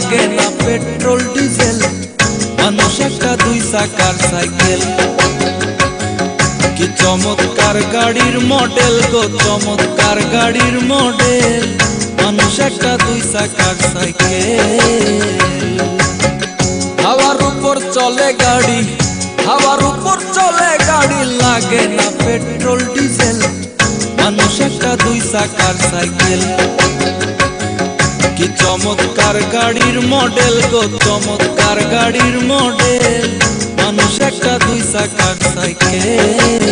লাগে না petrol diesel, মানুষ একটা দুই চাকার সাইকেল। কি চমৎকার গাড়ির মডেল গো, চমৎকার গাড়ির মডেল, মানুষ একটা দুই চাকার সাইকেল। হাওয়ার উপর চলে গাড়ি, হাওয়ার উপর চলে গাড়ি, লাগে না পেট্রোল ডিজেল, মানুষ একটা দুই চাকার সাইকেল। কি চমৎকার গাড়ির মডেল গো, চমৎকার গাড়ির মডেল, মানুষ একটা দুই চাকার সাইকেল।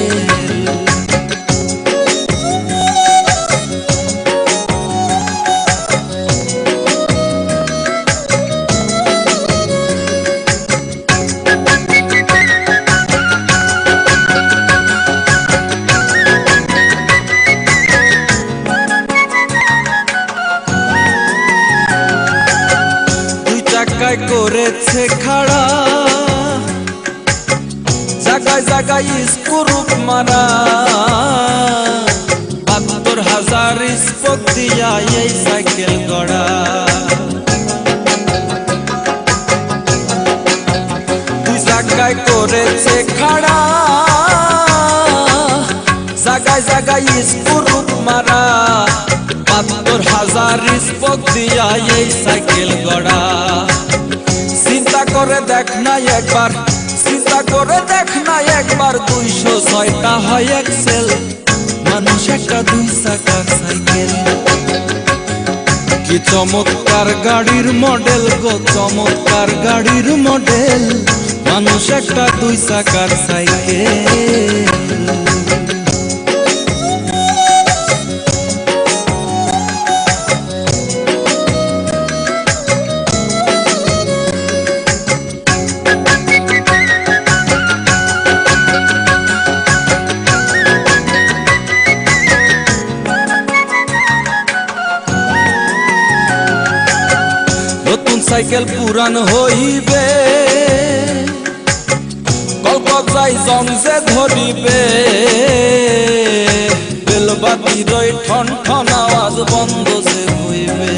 করেছে খাড়া, জায়গায় জায়গায় স্ক্রুপ মারা, ৭২,০০০ স্পোক দিয়া এই সাইকেল গড়া। দুই জায়গায় করেছে খাড়া, জায়গায় জায়গায় স্ক্রুপ মারা, ৭২,০০০ স্পোক দিয়া এই সাইকেল গড়া। চিন্তা করে দেখ না একবার, চিন্তা করে দেখ না একবার, ২০৬টা হয় এক্সেল, মানুষ একটা দুই চাকার সাইকেল। কি চমৎকার গাড়ির মডেল গো, চমৎকার গাড়ির মডেল, মানুষ একটা দুই চাকার সাইকেল। নতুন সাইকেল পুরান হইবে, কলকাতায় জংজে ধরিবে, বেলবাতির ওই ঠন ঠন আওয়াজ বন্ধ যে হইবে।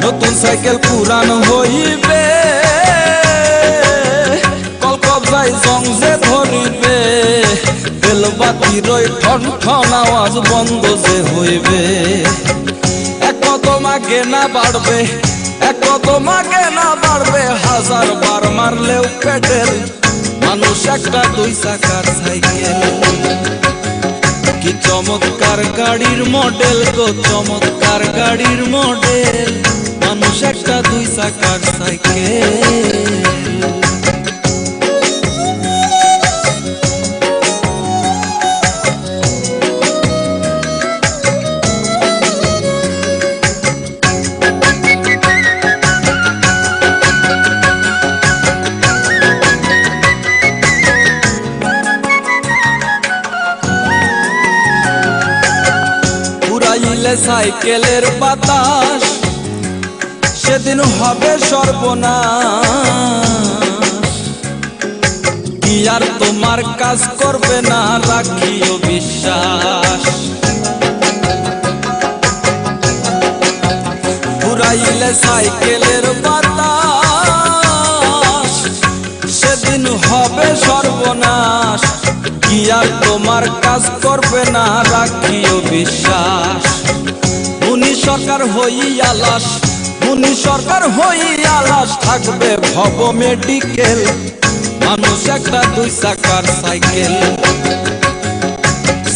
নতুন সাইকেল পুরান হইবে, কলকাতায় জংজে ধরিবে, বেলবাতির ওই ঠন ঠন আওয়াজ বন্ধ যে হইবে। এক কদম আগে না বাড়বে, এক কদম আগে না বাড়বে, ১০০০ বার মারলেও পেডেল, মানুষ একটা দুই চাকার সাইকেল। কি চমৎকার গাড়ির মডেল গো, চমৎকার গাড়ির মডেল, মানুষ একটা দুই চাকার সাইকেল। সাইকেলের বাতাস সেদিন হবে সর্বনাশ, কি আর তোমার কাজ করবে না, রাখিও বিশ্বাস। ঘুরাইলে সাইকেলের বাতাস সেদিন হবে সর্বনাশ, কি আর তোমার কাজ করবে না, রাখিও বিশ্বাস। মুনি সরকার হইয়া লাশ, মুনি সরকার হইয়া লাশ, থাকবে ভব মেডিকেল, মানুষ একটা দুই চাকার সাইকেল।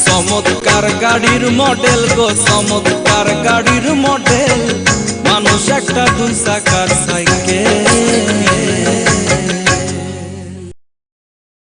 চমৎকার গাড়ির মডেল গো, চমৎকার গাড়ির মডেল, মানুষ একটা দুই চাকার